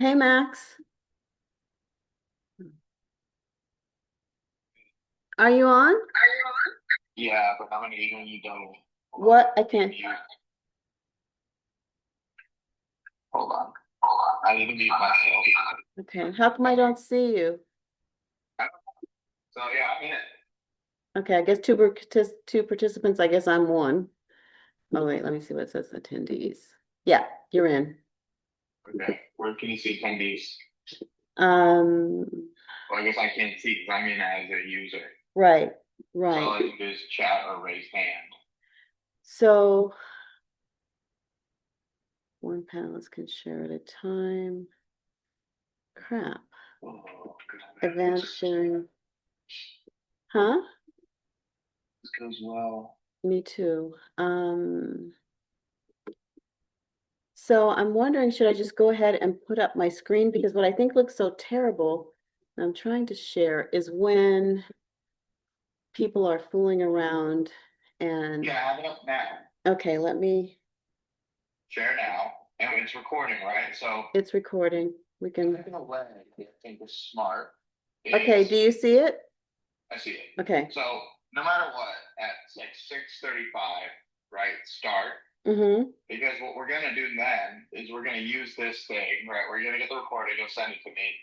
Hey Max, are you on? Yeah, but how many you don't? Hold on. What? I can't. Hold on. Hold on. I need to mute myself. Okay, how come I don't see you? So yeah, I'm in it. Okay, I guess two participants. I guess I'm one. Oh wait, let me see what it says. Attendees. Yeah, you're in. Okay. Where can you see attendees? Um, Well, I guess I can't see because I'm in as a user. right, So all right. I can do is chat or raise hand. So one panelist can share at a time. Crap. Oh, Advanced sharing. Huh? this goes well. Me too. So I'm wondering, should I just go ahead and put up my screen? Because what I think looks so terrible, and I'm trying to share, is when people are fooling around and, Yeah, I have it up now. okay, let me, Share now. And it's recording, right? So it's recording. We can, in a way, I think is smart. okay, Is do you see it? I see it. Okay. So no matter what, at like 6:35, right? Start. Mm-hmm. Because what we're gonna do then is we're gonna use this thing, right? We're gonna get the recording, you'll send it to me.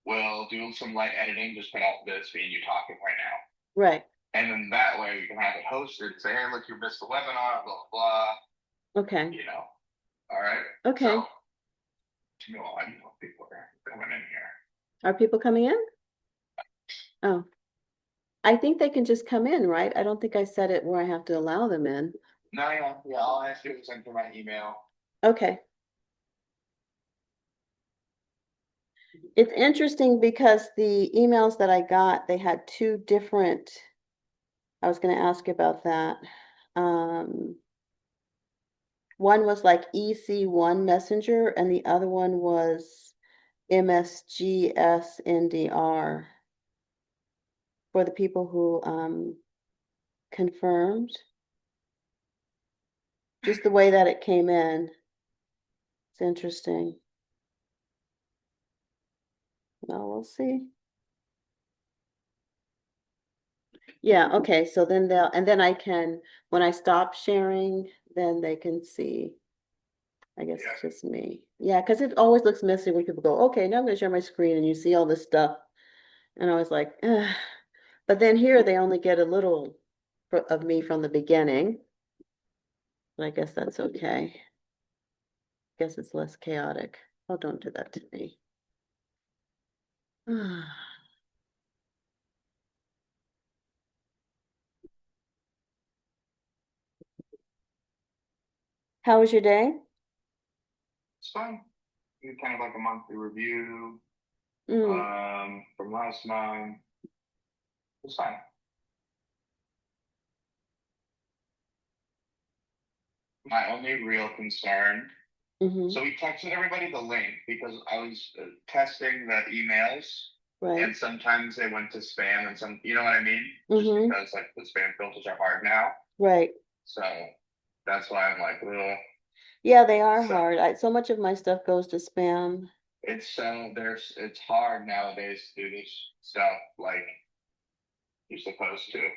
We'll do some light editing, just put out this me and you talking right now. Right. And then that way we can have it hosted, say, hey, look, you missed the webinar, blah blah, Okay. you know. All right. Okay. So I know people are coming in here. Are people coming in? Oh, I think they can just come in, right? I don't think I set it where I have to allow them in. No, yeah, I'll ask you to send through my email. Okay. It's interesting because the emails that I got, they had two different, I was going to ask you about that. Um, one was like EC1 Messenger and the other one was MSGS NDR for the people who confirmed. Just the way that it came in. It's interesting. Well, we'll see. Yeah, okay. So then and then I can, when I stop sharing, then they can see. I guess Yeah. it's just me. Yeah, because it always looks messy when people go, okay, now I'm going to share my screen and you see all this stuff. And I was like, ugh. But then here they only get a little of me from the beginning. But I guess that's okay. Guess it's less chaotic. Oh, don't do that to me. How was your day? It's fine. We kind of like a monthly review Mm, from last month. It's fine. My only real concern. hmm. So we texted everybody the link because I was testing the emails, Right. and sometimes they went to spam, and you know what I mean? Just Hmm. because like the spam filters are hard now, Right. so that's why I'm like, ugh. Yeah, they are So hard. So much of my stuff goes to spam. it's hard nowadays to do this stuff like you're supposed to.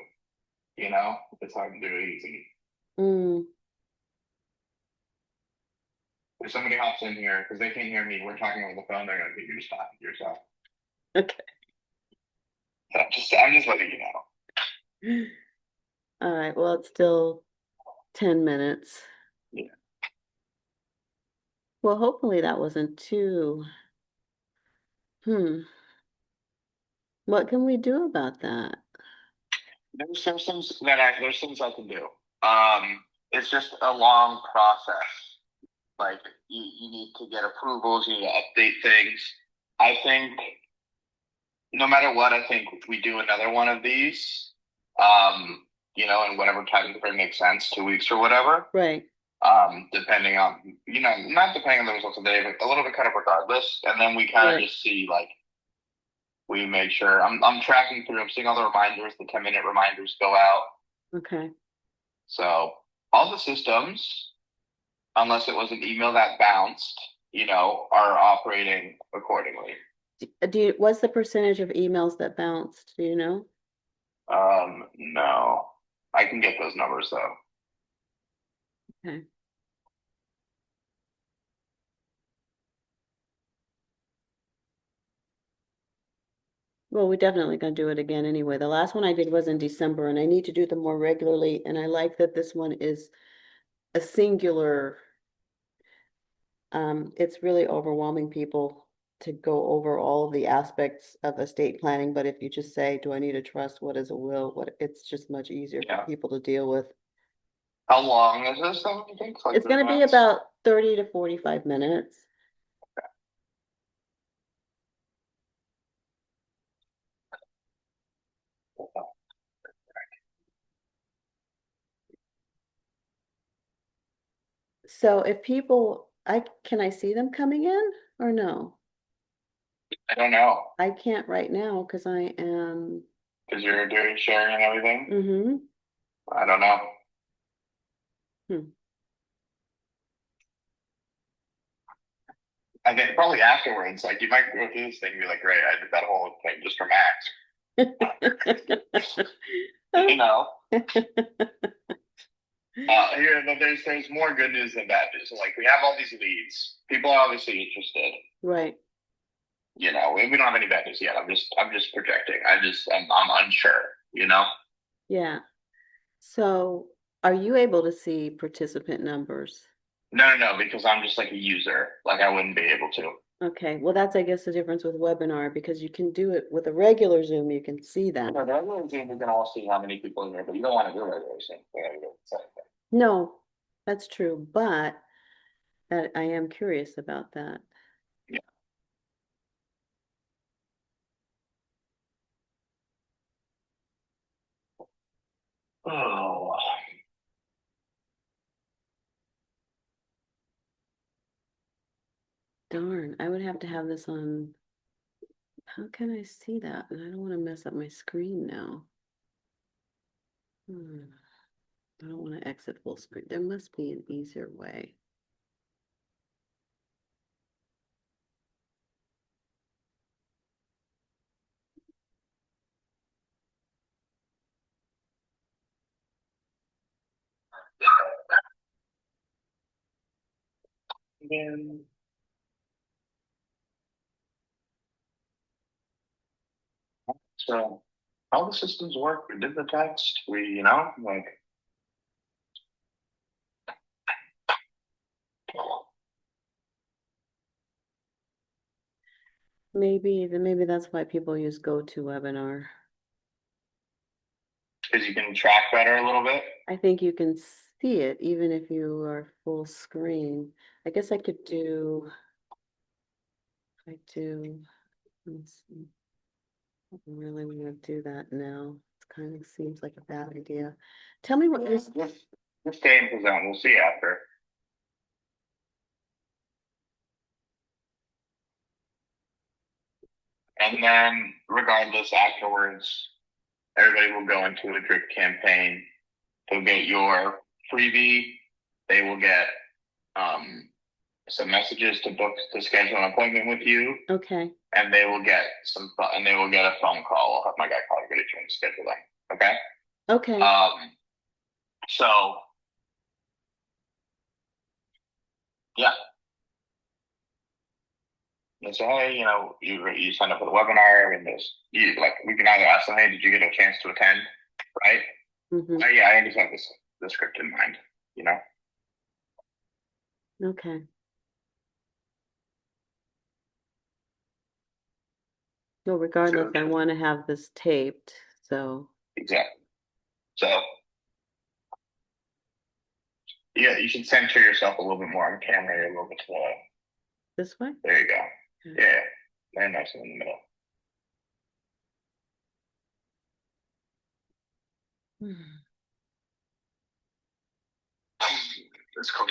You know, it's hard to do it easy. Mm, If somebody hops in here because they can't hear me, we're talking over the phone, they're gonna think you're just talking to yourself. okay. So I'm just letting you know. All right. Well, it's still 10 minutes. Yeah. Well, hopefully that wasn't too. What can we do about that? There's things I can do. It's just a long process. Like you need to get approvals, you need to update things. I think no matter what, I think we do another one of these. In whatever time frame makes sense, 2 weeks or whatever. Right. Depending on not depending on the results of the day, but a little bit kind of regardless. And then we kind of Right. just see like we make sure I'm tracking through. I'm seeing all the reminders, the 10-minute reminders go out. Okay. So all the systems, unless it was an email that bounced, are operating accordingly. What's the percentage of emails that bounced? Do you know? No, I can get those numbers though. Okay. Well, we're definitely gonna do it again anyway. The last one I did was in December, and I need to do them more regularly, and I like that this one is a singular. It's really overwhelming people to go over all of the aspects of estate planning, but if you just say, do I need a trust? What is a will? It's just much easier for Yeah. people to deal with. How long is this thing, you think? Like It's gonna be about 30 to 45 minutes. So if people, can I see them coming in or no? I don't know. I can't right now because I am. Because you're doing sharing and everything. Mm-hmm. I don't know. Hmm. I think probably afterwards, like you might go through this thing and be like, great, I did that whole thing just for Max. You know? Here, but there's more good news than bad news. So, like we have all these leads. People are obviously interested. Right. We don't have any bad news yet. I'm just projecting. I'm unsure, Yeah. So are you able to see participant numbers? No, because I'm just like a user. Like I wouldn't be able to. Okay, well, that's, I guess, the difference with webinar because you can do it with a regular Zoom, you can see that. No, that really Zoom, we can all see how many people in there, but you don't want to do regular Zoom. No, that's true, but that I am curious about that. Yeah. Oh. Darn, I would have to have this on. How can I see that? And I don't want to mess up my screen now. I don't want to exit full screen. There must be an easier way. Then so how the systems work, we did the text, like Maybe that's why people use GoToWebinar. because you can track better a little bit. I think you can see it even if you are full screen. I guess I could do. Let's see. I don't really want to do that now. It kind of seems like a bad idea. Tell me what this. This game is out. We'll see after. And then, regardless, afterwards, everybody will go into a drip campaign. They'll get your freebie. They will get some messages to schedule an appointment with you. Okay. And they will get a phone call. I'll have my guy call you to try and schedule them. Okay. Okay. So yeah. And say, hey, you signed up for the webinar, and we can either ask them, hey, did you get a chance to attend? Right? Mm-hmm. Yeah, I understand the script in mind. Okay. Well, regardless, I want to have this taped, so. Exactly. So yeah, you should center yourself a little bit more on camera, a little bit to the This way? There you go. Okay. Yeah, very nice in the middle. It's called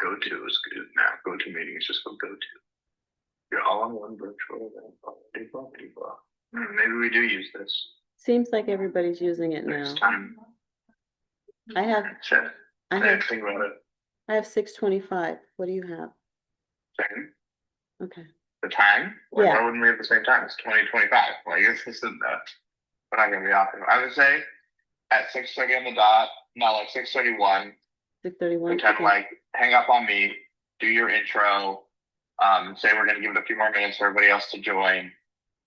go-to is good now. Go-to meeting is just called go-to. You're all on one virtual event. Maybe we do use this. Seems like everybody's using it now. Next time. I have think about it. I have 625. What do you have? Same. Okay. The time? Like, Yeah. why wouldn't we have the same time? It's 2025. Like, this isn't we're not gonna be off. I would say at 6:30 on the dot. No, like 6:31. 6:31. Pretend Okay. like hang up on me. Do your intro. Say we're gonna give it a few more minutes for everybody else to join,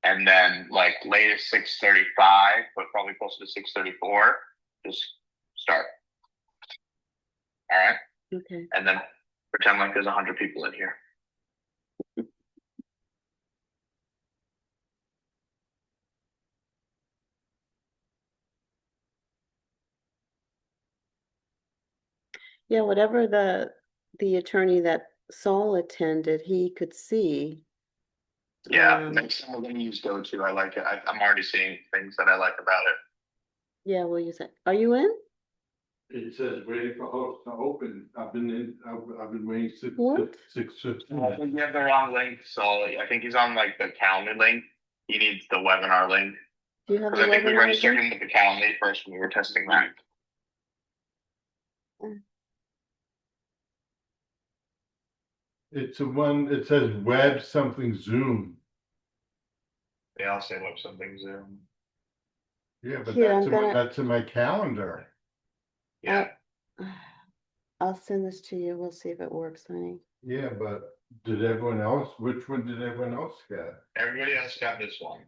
and then like latest 6:35, but probably closer to 6:34. Just start. All right, Okay. and then pretend like there's 100 people in here. Yeah, whatever the attorney that Saul attended, he could see. Yeah, next time we're gonna use go-to. I like it. I'm already seeing things that I like about it. Yeah, we'll use it. Are you in? It says waiting for host to open. I've been waiting What? six. I think you have the wrong link, so I think he's on like the Calendly link. He needs the webinar link. Do you have the Because I think we webinar registered link? him with the Calendly first when we were testing that. It's a one, it says web something Zoom. They all say web something Zoom. Yeah, but Here, I'm gonna- that's in my calendar. Yeah. I'll send this to you. We'll see if it works, honey. Yeah, but did everyone else, which one did everyone else get? Everybody else got this one.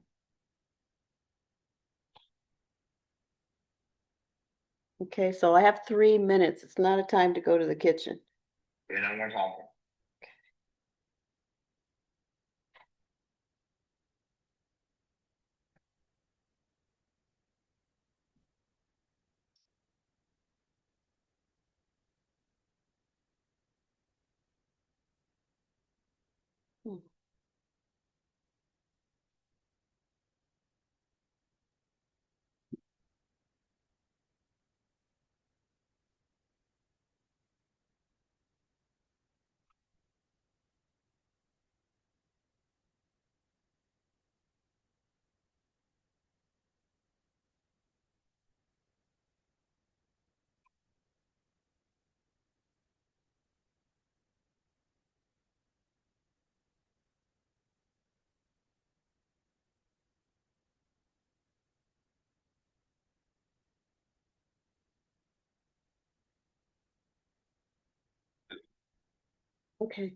Okay, so I have 3 minutes. It's not a time to go to the kitchen. You know more talking. Hmm. Okay.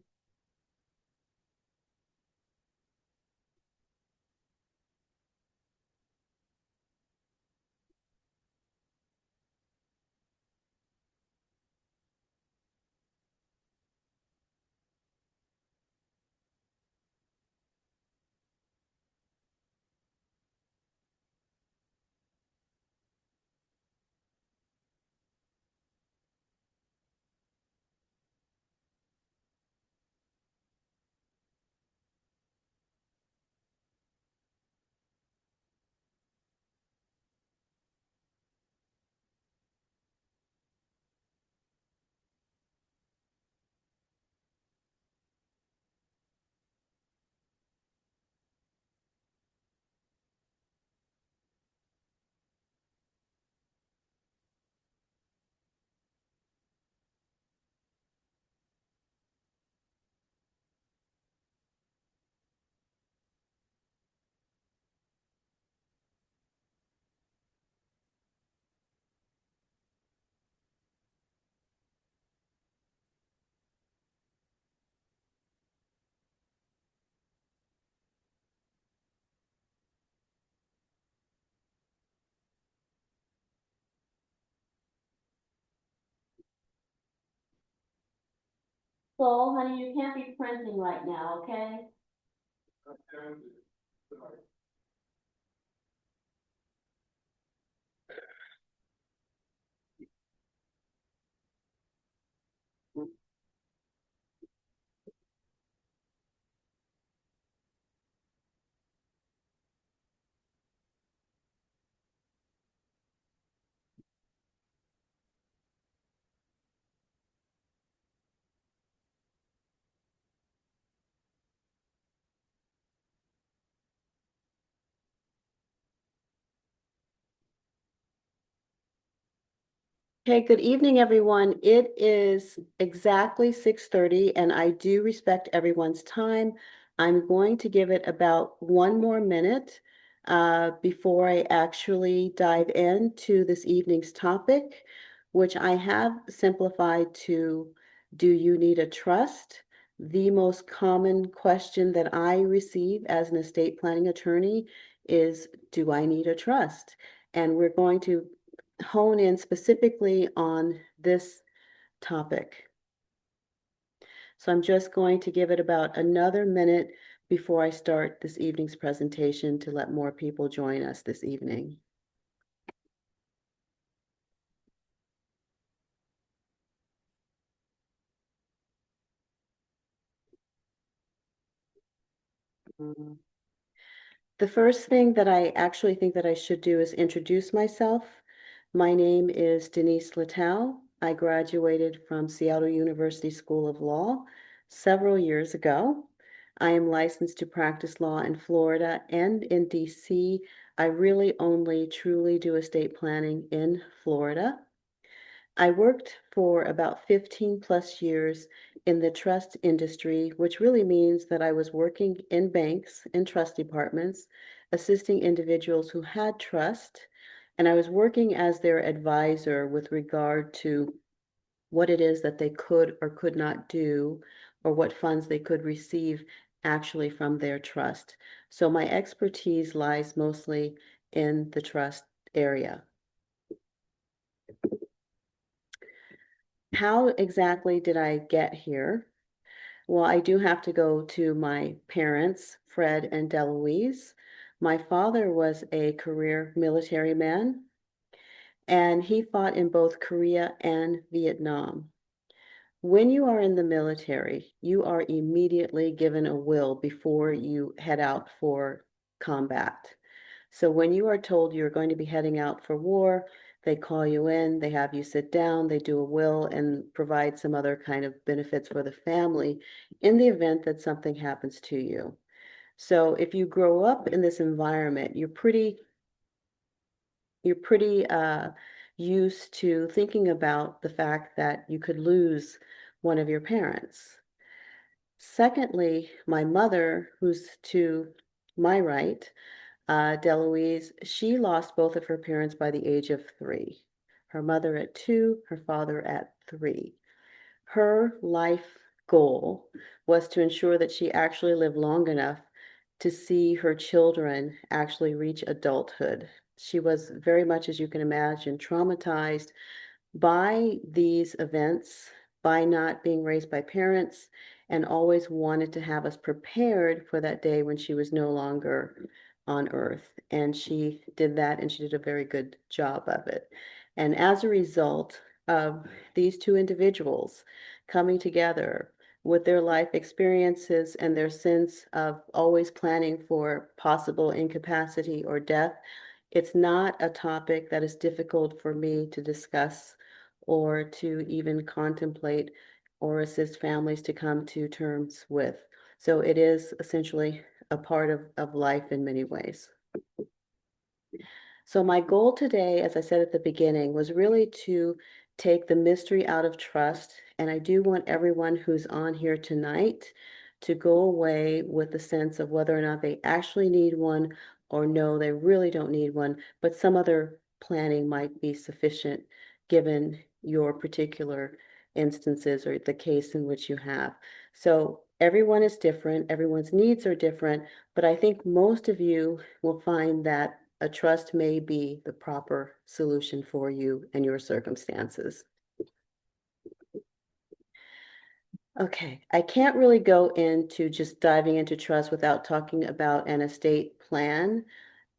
So, honey, you can't be printing right now, okay? Okay, good evening, everyone. It is exactly 6:30, and I do respect everyone's time. I'm going to give it about one more minute before I actually dive into this evening's topic, which I have simplified to, do you need a trust? The most common question that I receive as an estate planning attorney is, do I need a trust? And we're going to hone in specifically on this topic. So I'm just going to give it about another minute before I start this evening's presentation to let more people join us this evening. The first thing that I actually think that I should do is introduce myself. My name is Denise Littell. I graduated from Seattle University School of Law several years ago. I am licensed to practice law in Florida and in DC. I really only truly do estate planning in Florida. I worked for about 15 plus years in the trust industry, which really means that I was working in banks and trust departments, assisting individuals who had trust, and I was working as their advisor with regard to what it is that they could or could not do, or what funds they could receive actually from their trust. So my expertise lies mostly in the trust area. How exactly did I get here? Well, I do have to go to my parents, Fred and Deloise. My father was a career military man, and he fought in both Korea and Vietnam. When you are in the military, you are immediately given a will before you head out for combat. So when you are told you're going to be heading out for war, they call you in, they have you sit down, they do a will and provide some other kind of benefits for the family in the event that something happens to you. So if you grow up in this environment, you're pretty used to thinking about the fact that you could lose one of your parents. Secondly, my mother, who's to my right, Deloise, she lost both of her parents by the age of 3. Her mother at 2, her father at 3. Her life goal was to ensure that she actually lived long enough to see her children actually reach adulthood. She was very much, as you can imagine, traumatized by these events, by not being raised by parents, and always wanted to have us prepared for that day when she was no longer on earth. And she did that, and she did a very good job of it. And as a result of these two individuals coming together with their life experiences and their sense of always planning for possible incapacity or death, it's not a topic that is difficult for me to discuss or to even contemplate or assist families to come to terms with. So it is essentially a part of life in many ways. So my goal today, as I said at the beginning, was really to take the mystery out of trust. And I do want everyone who's on here tonight to go away with the sense of whether or not they actually need one, or no, they really don't need one, but some other planning might be sufficient given your particular instances or the case in which you have. So everyone is different, everyone's needs are different, but I think most of you will find that a trust may be the proper solution for you and your circumstances. Okay, I can't really go into just diving into trust without talking about an estate plan.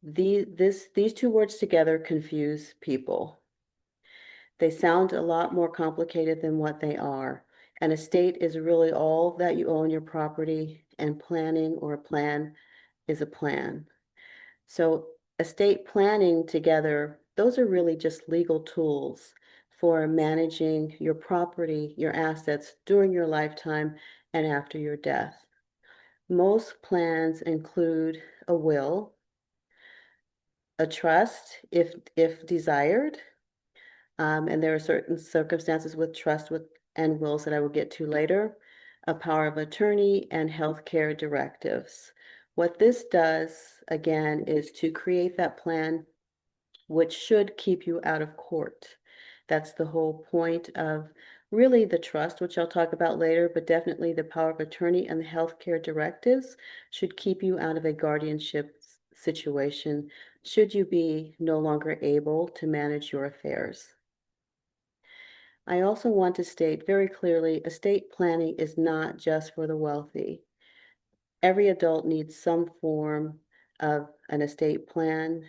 These two words together confuse people. They sound a lot more complicated than what they are. An estate is really all that you own your property, and planning or a plan is a plan. So estate planning together, those are really just legal tools for managing your property, your assets during your lifetime and after your death. Most plans include a will, a trust if desired, And there are certain circumstances with trust and wills that I will get to later, a power of attorney and healthcare directives. What this does, again, is to create that plan which should keep you out of court. That's the whole point of really the trust, which I'll talk about later, but definitely the power of attorney and the healthcare directives should keep you out of a guardianship situation should you be no longer able to manage your affairs. I also want to state very clearly, estate planning is not just for the wealthy. Every adult needs some form of an estate plan,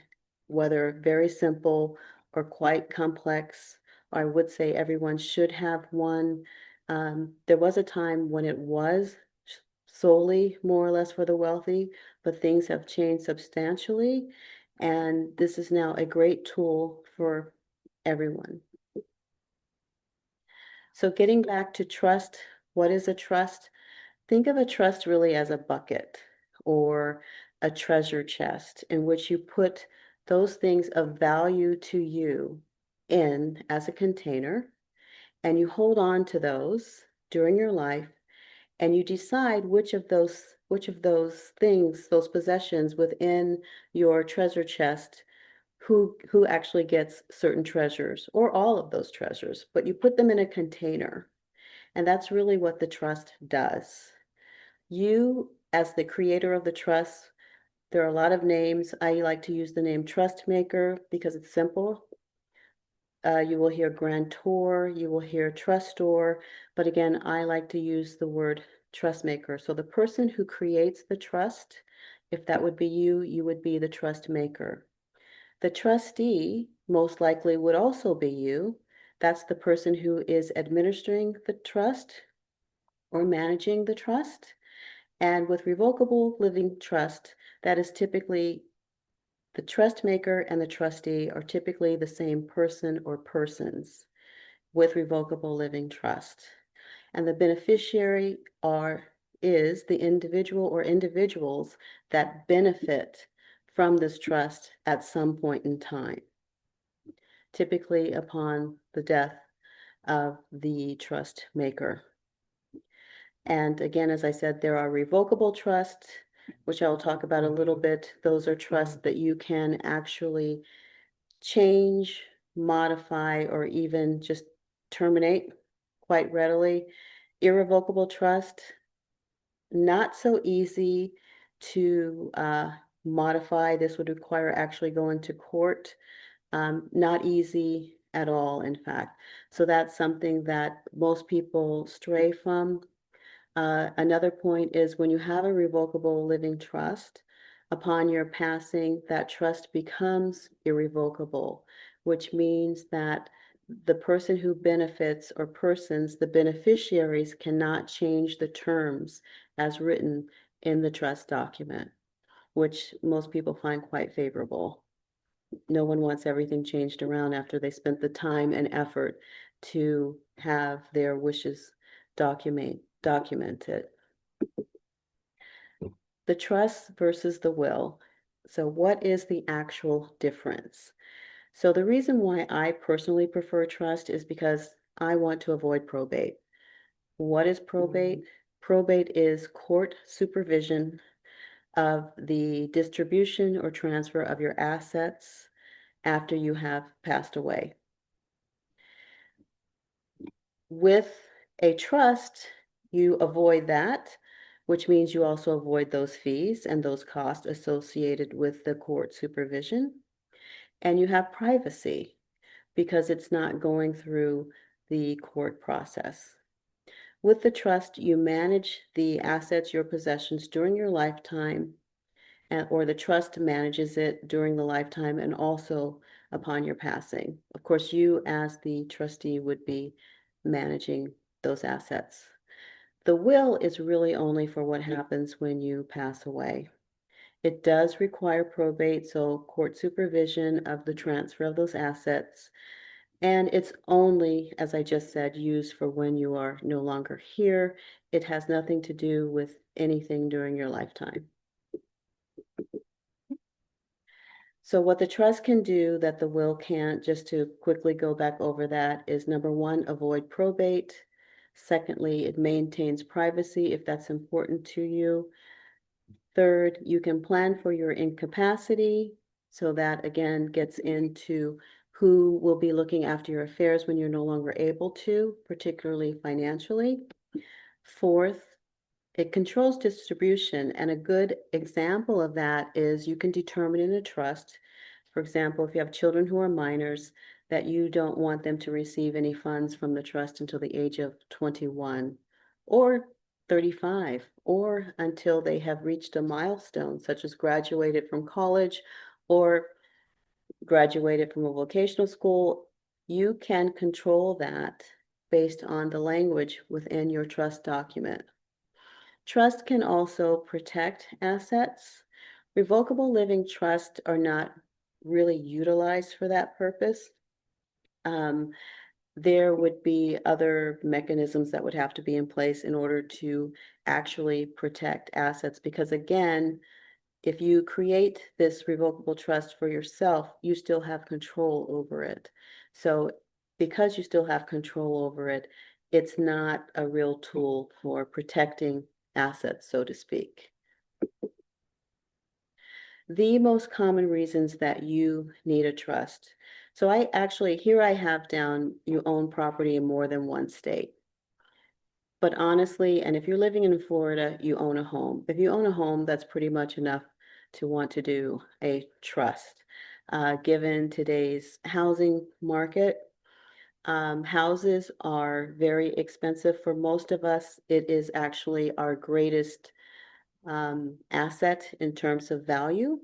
whether very simple or quite complex. I would say everyone should have one. There was a time when it was solely more or less for the wealthy, but things have changed substantially. And this is now a great tool for everyone. So getting back to trust, what is a trust? Think of a trust really as a bucket or a treasure chest in which you put those things of value to you in as a container, and you hold on to those during your life, and you decide which of those things, those possessions within your treasure chest, who actually gets certain treasures or all of those treasures, but you put them in a container. And that's really what the trust does. You, as the creator of the trust, there are a lot of names. I like to use the name trust maker because it's simple. You will hear grantor, you will hear trustor, but again, I like to use the word trust maker. So the person who creates the trust, if that would be you, you would be the trust maker. The trustee most likely would also be you. That's the person who is administering the trust or managing the trust. And with revocable living trust, that is typically the trust maker and the trustee are typically the same person or persons with revocable living trust. And the beneficiary is the individual or individuals that benefit from this trust at some point in time, typically upon the death of the trust maker. And again, as I said, there are revocable trusts, which I'll talk about a little bit. Those are trusts that you can actually change, modify, or even just terminate quite readily. Irrevocable trust, not so easy to modify. This would require actually going to court. Not easy at all, in fact. So that's something that most people stray from. Another point is when you have a revocable living trust, upon your passing, that trust becomes irrevocable, which means that the person who benefits or persons, the beneficiaries, cannot change the terms as written in the trust document, which most people find quite favorable. No one wants everything changed around after they spent the time and effort to have their wishes documented. The trust versus the will. So what is the actual difference? So the reason why I personally prefer trust is because I want to avoid probate. What is probate? Probate is court supervision of the distribution or transfer of your assets after you have passed away. With a trust, you avoid that, which means you also avoid those fees and those costs associated with the court supervision. And you have privacy because it's not going through the court process. With the trust, you manage the assets, your possessions during your lifetime, or the trust manages it during the lifetime and also upon your passing. Of course, you as the trustee would be managing those assets. The will is really only for what happens when you pass away. It does require probate, so court supervision of the transfer of those assets. And it's only, as I just said, used for when you are no longer here. It has nothing to do with anything during your lifetime. So what the trust can do that the will can't, just to quickly go back over that, is number one, avoid probate. Secondly, it maintains privacy if that's important to you. Third, you can plan for your incapacity. So that again gets into who will be looking after your affairs when you're no longer able to, particularly financially. Fourth, it controls distribution, and a good example of that is you can determine in a trust, for example, if you have children who are minors, that you don't want them to receive any funds from the trust until the age of 21 or 35, or until they have reached a milestone, such as graduated from college or graduated from a vocational school. You can control that based on the language within your trust document. Trust can also protect assets. Revocable living trusts are not really utilized for that purpose. Um, there would be other mechanisms that would have to be in place in order to actually protect assets, because again, if you create this revocable trust for yourself, you still have control over it. So because you still have control over it, it's not a real tool for protecting assets, so to speak. The most common reasons that you need a trust. So I actually, here I have down, you own property in more than one state. But honestly, and if you're living in Florida, you own a home. If you own a home, that's pretty much enough to want to do a trust. Given today's housing market, houses are very expensive for most of us. It is actually our greatest asset in terms of value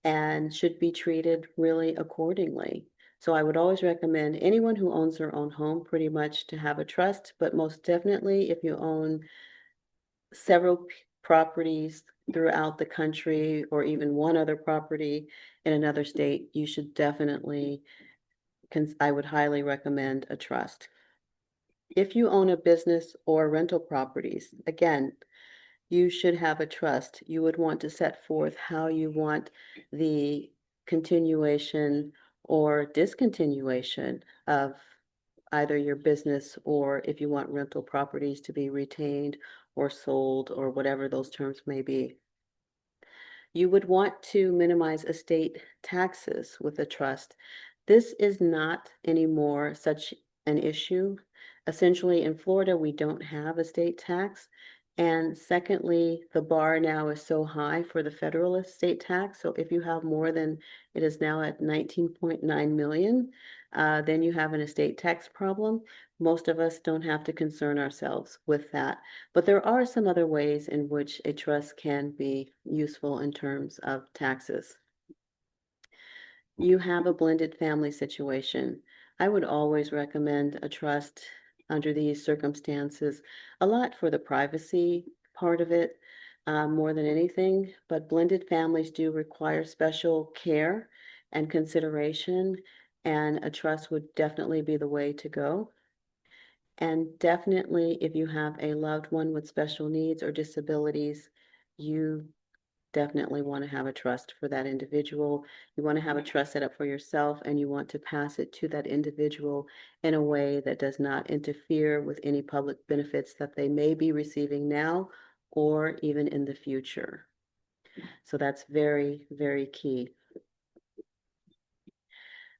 and should be treated really accordingly. So I would always recommend anyone who owns their own home pretty much to have a trust, but most definitely if you own several properties throughout the country or even one other property in another state, you should definitely, I would highly recommend a trust. If you own a business or rental properties, again, you should have a trust. You would want to set forth how you want the continuation or discontinuation of either your business, or if you want rental properties to be retained or sold or whatever those terms may be. You would want to minimize estate taxes with a trust. This is not anymore such an issue. Essentially, in Florida, we don't have estate tax. And secondly, the bar now is so high for the federal estate tax. So if you have more than, it is now at 19.9 million, then you have an estate tax problem. Most of us don't have to concern ourselves with that. But there are some other ways in which a trust can be useful in terms of taxes. You have a blended family situation. I would always recommend a trust under these circumstances, a lot for the privacy part of it, more than anything, but blended families do require special care and consideration, and a trust would definitely be the way to go. And definitely, if you have a loved one with special needs or disabilities, you definitely want to have a trust for that individual. You want to have a trust set up for yourself, and you want to pass it to that individual in a way that does not interfere with any public benefits that they may be receiving now or even in the future. So that's very, very key.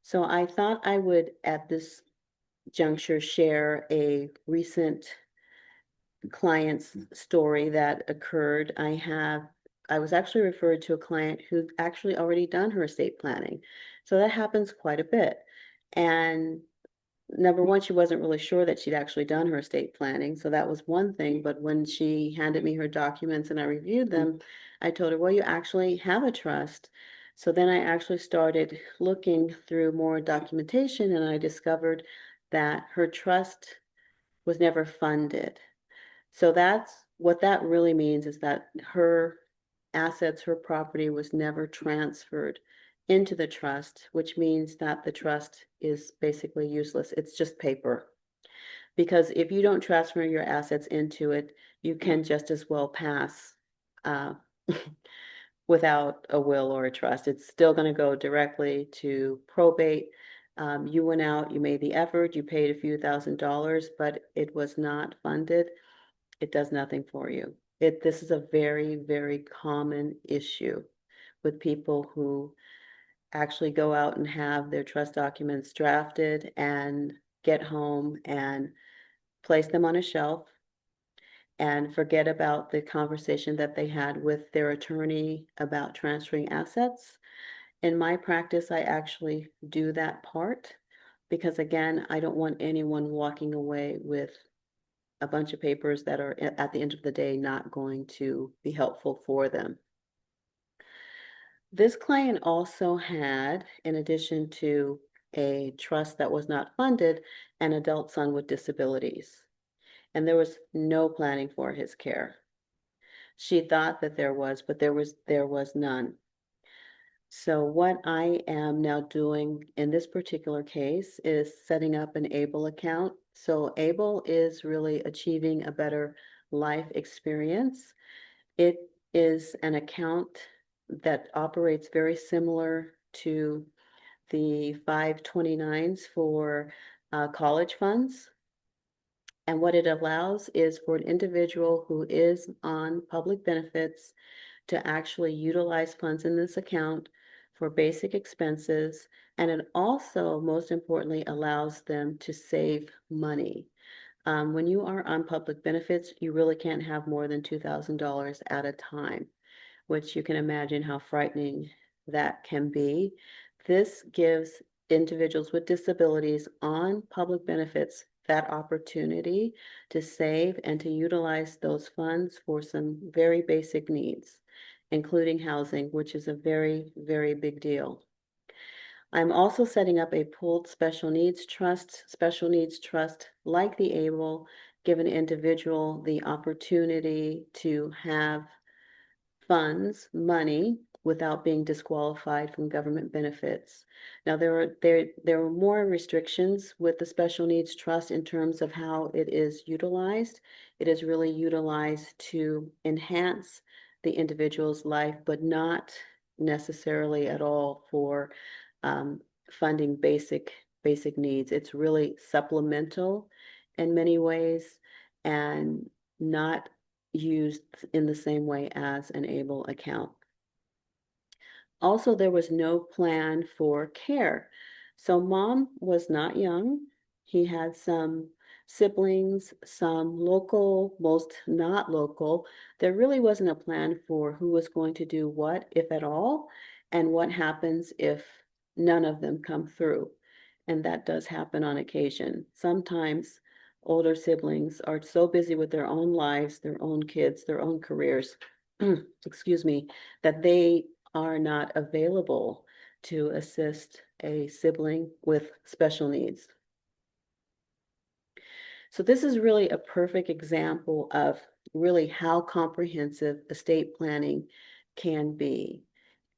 So I thought I would, at this juncture, share a recent client's story that occurred. I was actually referred to a client who'd actually already done her estate planning. So that happens quite a bit. And number one, she wasn't really sure that she'd actually done her estate planning. So that was one thing. But when she handed me her documents and I reviewed them, I told her, well, you actually have a trust. So then I actually started looking through more documentation, and I discovered that her trust was never funded. So that's what that really means, is that her assets, her property was never transferred into the trust, which means that the trust is basically useless. It's just paper. Because if you don't transfer your assets into it, you can just as well pass without a will or a trust. It's still going to go directly to probate. You went out, you made the effort, you paid a few $1,000s, but it was not funded. It does nothing for you. This is a very, very common issue with people who actually go out and have their trust documents drafted and get home and place them on a shelf and forget about the conversation that they had with their attorney about transferring assets. In my practice, I actually do that part because, again, I don't want anyone walking away with a bunch of papers that are at the end of the day not going to be helpful for them. This client also had, in addition to a trust that was not funded, an adult son with disabilities, and there was no planning for his care. She thought that there was, but there was none. So what I am now doing in this particular case is setting up an ABLE account. So ABLE is really achieving a better life experience. It is an account that operates very similar to the 529s for college funds. And what it allows is for an individual who is on public benefits to actually utilize funds in this account for basic expenses. And it also, most importantly, allows them to save money. When you are on public benefits, you really can't have more than $2,000 at a time, which you can imagine how frightening that can be. This gives individuals with disabilities on public benefits that opportunity to save and to utilize those funds for some very basic needs, including housing, which is a very, very big deal. I'm also setting up a pooled special needs trust. Special needs trust, like the ABLE, give an individual the opportunity to have funds, money, without being disqualified from government benefits. Now, there are more restrictions with the special needs trust in terms of how it is utilized. It is really utilized to enhance the individual's life, but not necessarily at all for funding basic needs. It's really supplemental in many ways and not used in the same way as an ABLE account. Also, there was no plan for care. So mom was not young. He had some siblings, some local, most not local. There really wasn't a plan for who was going to do what, if at all, and what happens if none of them come through. And that does happen on occasion. Sometimes older siblings are so busy with their own lives, their own kids, their own careers, excuse me, that they are not available to assist a sibling with special needs. So this is really a perfect example of really how comprehensive estate planning can be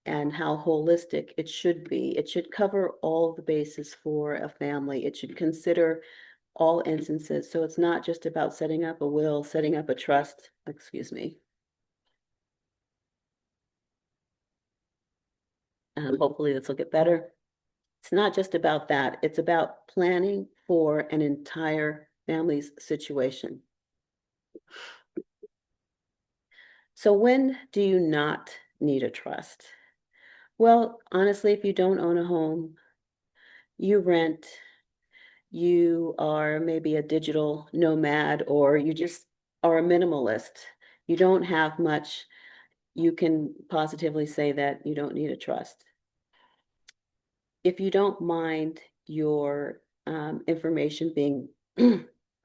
and how holistic it should be. It should cover all the bases for a family. It should consider all instances. So it's not just about setting up a will, setting up a trust, excuse me. Hopefully this will get better. It's not just about that. It's about planning for an entire family's situation. So when do you not need a trust? Well, honestly, if you don't own a home, you rent, you are maybe a digital nomad, or you just are a minimalist. You don't have much. You can positively say that you don't need a trust. If you don't mind your information being,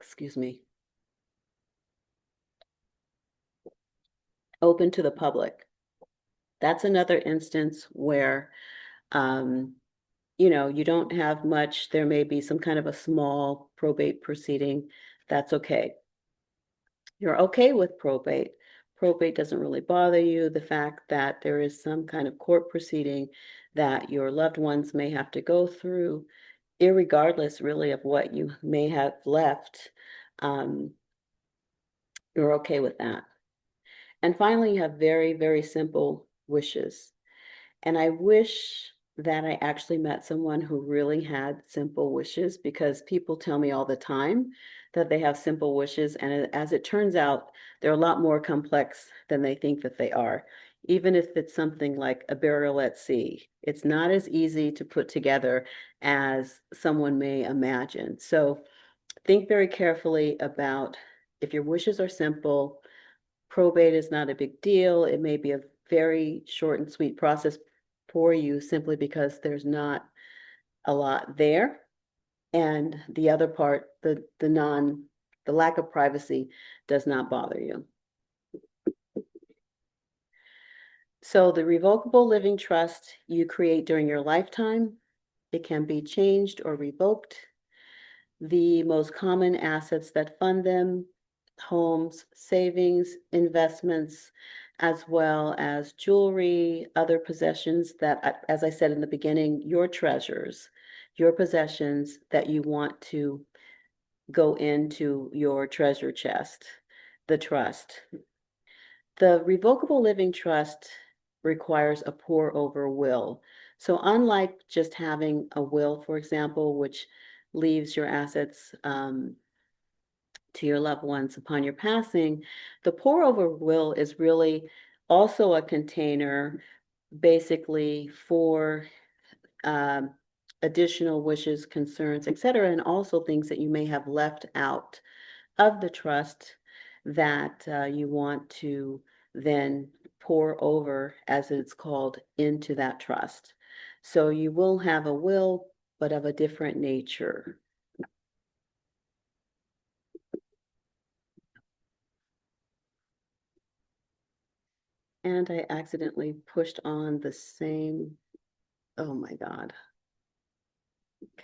excuse me, open to the public, that's another instance where, you don't have much. There may be some kind of a small probate proceeding. That's okay. You're okay with probate. Probate doesn't really bother you. The fact that there is some kind of court proceeding that your loved ones may have to go through, irregardless really of what you may have left, you're okay with that. And finally, you have very, very simple wishes. And I wish that I actually met someone who really had simple wishes, because people tell me all the time that they have simple wishes. And as it turns out, they're a lot more complex than they think that they are. Even if it's something like a burial at sea, it's not as easy to put together as someone may imagine. So think very carefully about if your wishes are simple. Probate is not a big deal. It may be a very short and sweet process for you simply because there's not a lot there. And the other part, the lack of privacy does not bother you. So the revocable living trust you create during your lifetime, it can be changed or revoked. The most common assets that fund them: homes, savings, investments, as well as jewelry, other possessions that, as I said in the beginning, your treasures, your possessions that you want to go into your treasure chest, the trust. The revocable living trust requires a pour over will. So unlike just having a will, for example, which leaves your assets to your loved ones upon your passing, the pour over will is really also a container basically for um, additional wishes, concerns, etc., and also things that you may have left out of the trust that you want to then pour over, as it's called, into that trust. So you will have a will, but of a different nature. And I accidentally pushed on the same, oh my God.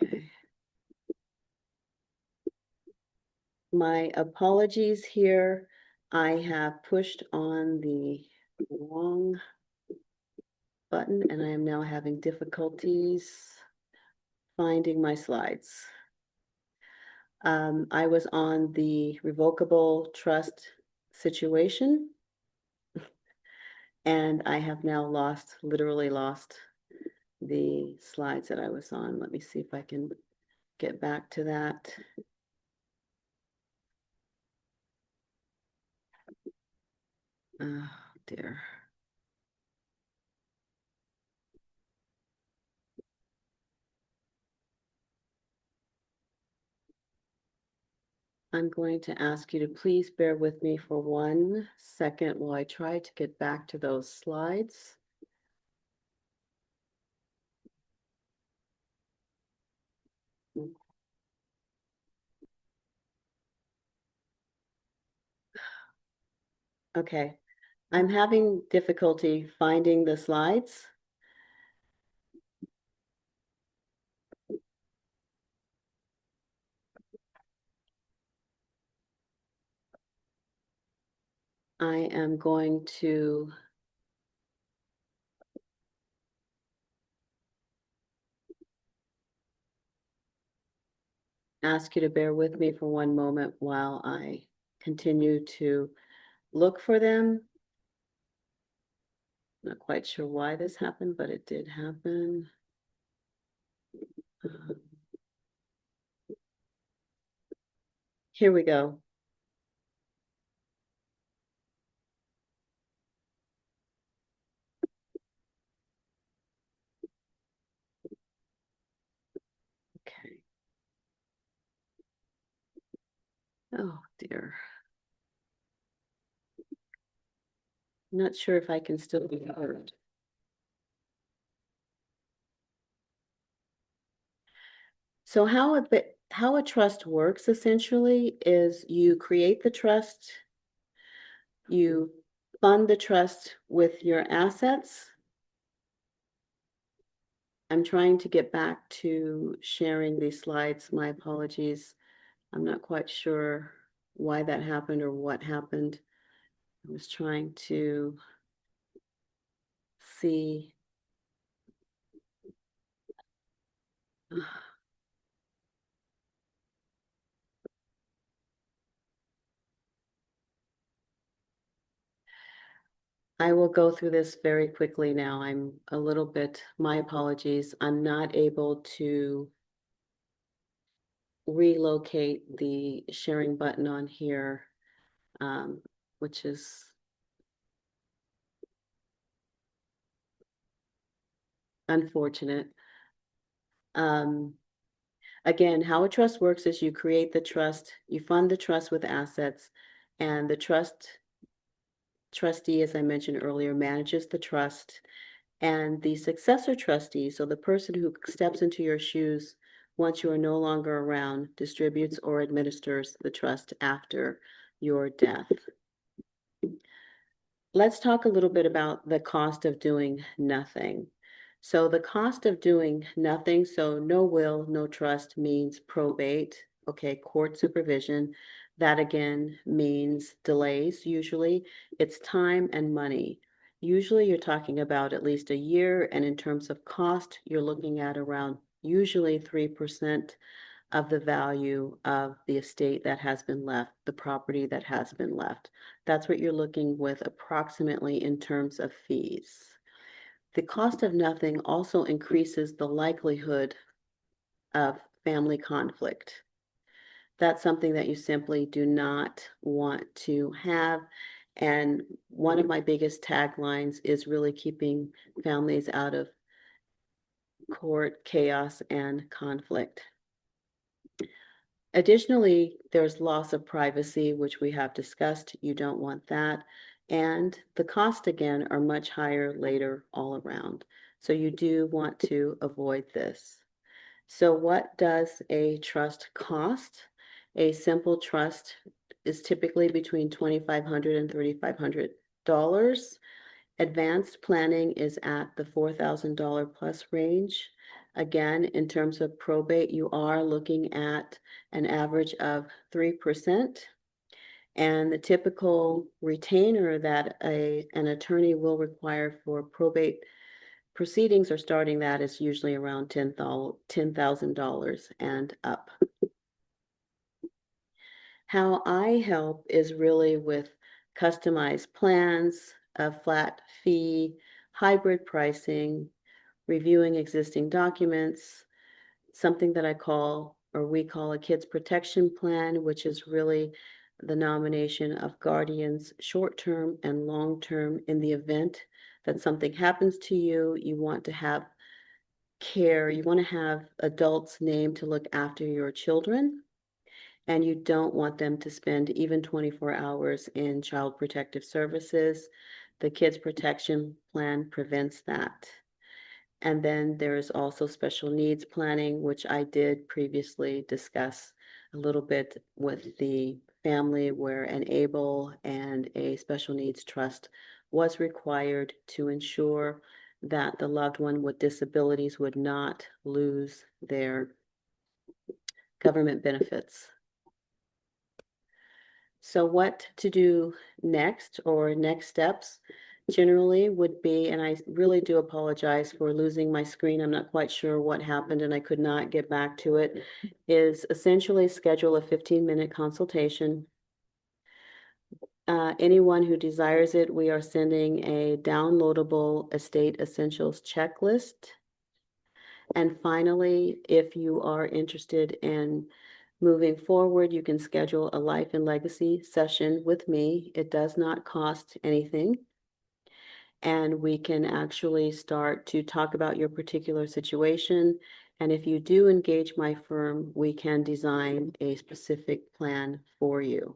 Okay. My apologies here. I have pushed on the wrong button and I am now having difficulties finding my slides. I was on the revocable trust situation and I have now literally lost the slides that I was on. Let me see if I can get back to that. Oh dear. I'm going to ask you to please bear with me for 1 second while I try to get back to those slides. Okay, I'm having difficulty finding the slides. I am going to ask you to bear with me for 1 moment while I continue to look for them. Not quite sure why this happened, but it did happen. Here we go. Okay. Oh dear. Not sure if I can still be heard. So how a trust works essentially is you create the trust, you fund the trust with your assets. I'm trying to get back to sharing these slides. My apologies. I'm not quite sure why that happened or what happened. I was trying to see. I will go through this very quickly now. I'm a little bit, my apologies. I'm not able to relocate the sharing button on here, which is unfortunate. Um, Again, how a trust works is you create the trust, you fund the trust with assets, and the trustee, as I mentioned earlier, manages the trust. And the successor trustee, so the person who steps into your shoes once you are no longer around, distributes or administers the trust after your death. Let's talk a little bit about the cost of doing nothing. So the cost of doing nothing, so no will, no trust means probate, okay, court supervision. That again means delays usually. It's time and money. Usually you're talking about at least a year, and in terms of cost, you're looking at around usually 3% of the value of the estate that has been left, the property that has been left. That's what you're looking with approximately in terms of fees. The cost of nothing also increases the likelihood of family conflict. That's something that you simply do not want to have. And one of my biggest taglines is really keeping families out of court chaos and conflict. Additionally, there's loss of privacy, which we have discussed. You don't want that. And the costs again are much higher later all around. So you do want to avoid this. So what does a trust cost? A simple trust is typically between $2,500 and $3,500. Advanced planning is at the $4,000 plus range. Again, in terms of probate, you are looking at an average of 3%. And the typical retainer that an attorney will require for probate proceedings or starting that is usually around $10,000 and up. How I help is really with customized plans, a flat fee, hybrid pricing, reviewing existing documents, something that I call, or we call, a kids protection plan, which is really the nomination of guardians, short-term and long-term. In the event that something happens to you, you want to have care, you want to have adults named to look after your children, and you don't want them to spend even 24 hours in child protective services. The Kids Protection Plan prevents that. And then there is also special needs planning, which I did previously discuss a little bit with the family, where an ABLE and a special needs trust was required to ensure that the loved one with disabilities would not lose their government benefits. So what to do next, or next steps generally would be, and I really do apologize for losing my screen. I'm not quite sure what happened and I could not get back to it, is essentially schedule a 15-minute consultation. Anyone who desires it, we are sending a downloadable estate essentials checklist. And finally, if you are interested in moving forward, you can schedule a life and legacy session with me. It does not cost anything. And we can actually start to talk about your particular situation. And if you do engage my firm, we can design a specific plan for you.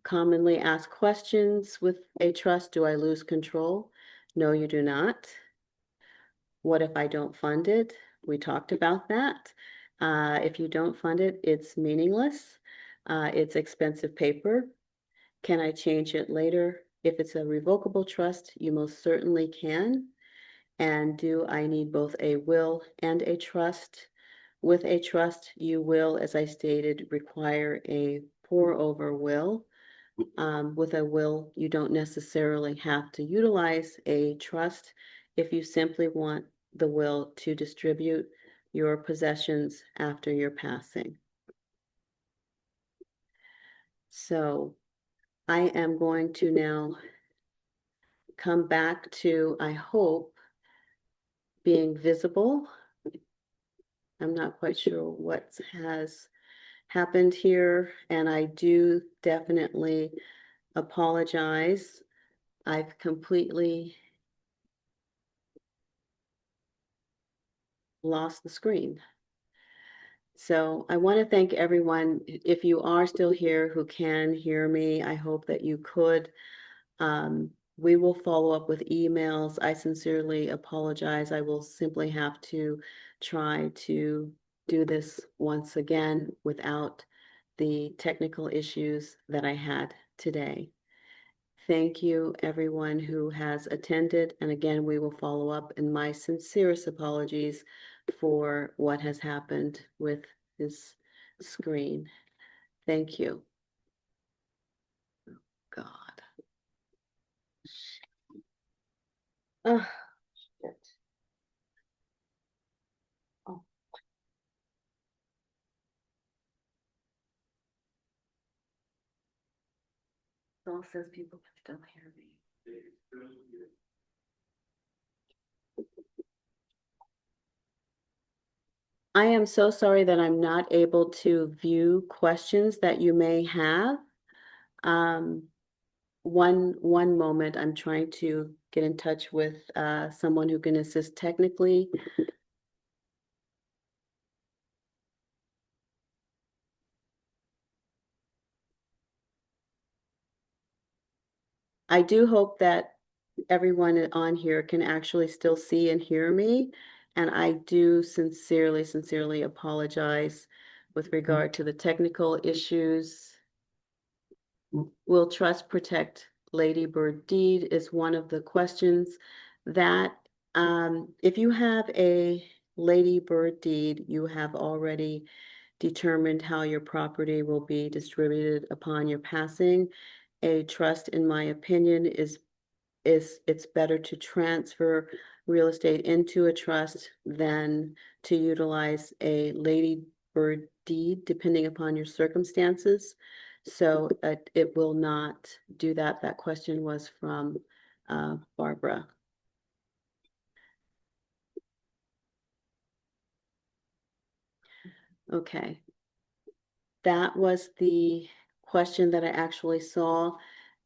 Commonly asked questions with a trust: do I lose control? No, you do not. What if I don't fund it? We talked about that. If you don't fund it, it's meaningless. It's expensive paper. Can I change it later? If it's a revocable trust, you most certainly can. And do I need both a will and a trust? With a trust, you will, as I stated, require a pour-over will. With a will, you don't necessarily have to utilize a trust if you simply want the will to distribute your possessions after your passing. So I am going to now come back to, I hope, being visible. I'm not quite sure what has happened here, and I do definitely apologize. I've completely lost the screen. So I want to thank everyone. If you are still here who can hear me, I hope that you could. We will follow up with emails. I sincerely apologize. I will simply have to try to do this once again without the technical issues that I had today. Thank you, everyone who has attended. And again, we will follow up, and my sincerest apologies for what has happened with this screen. Thank you. God. Oh, shit. Oh. It all says people can still hear me. I am so sorry that I'm not able to view questions that you may have. One moment, I'm trying to get in touch with someone who can assist technically. I do hope that everyone on here can actually still see and hear me. And I do sincerely apologize with regard to the technical issues. Will trust protect Lady Bird deed is one of the questions that if you have a Lady Bird deed, you have already determined how your property will be distributed upon your passing. A trust, in my opinion, is it's better to transfer real estate into a trust than to utilize a Lady Bird deed, depending upon your circumstances. So it will not do that. That question was from Barbara. Okay. That was the question that I actually saw.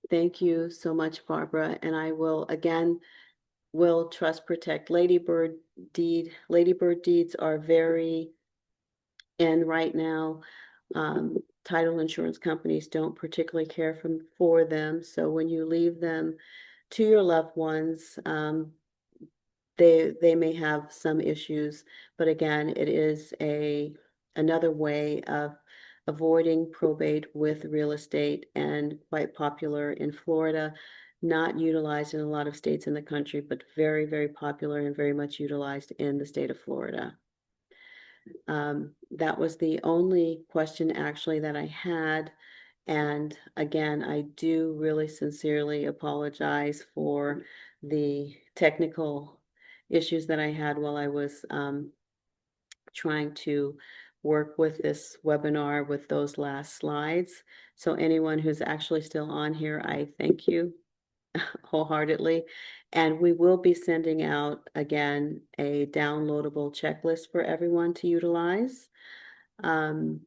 Thank you so much, Barbara. And I will again will trust protect Lady Bird deed. Lady Bird deeds are very in right now. Title insurance companies don't particularly care for them. So when you leave them to your loved ones, they may have some issues, but again, it is another way of avoiding probate with real estate and quite popular in Florida, not utilized in a lot of states in the country, but very popular and very much utilized in the state of Florida. That was the only question actually that I had. And again, I do really sincerely apologize for the technical issues that I had while I was trying to work with this webinar with those last slides. So anyone who's actually still on here, I thank you wholeheartedly. And we will be sending out again a downloadable checklist for everyone to utilize. And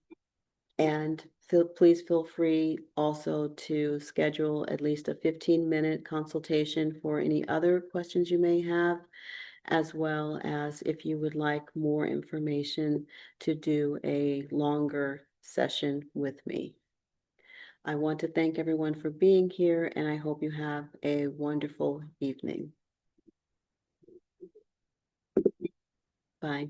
please feel free also to schedule at least a 15-minute consultation for any other questions you may have, as well as if you would like more information to do a longer session with me. I want to thank everyone for being here, and I hope you have a wonderful evening. Bye.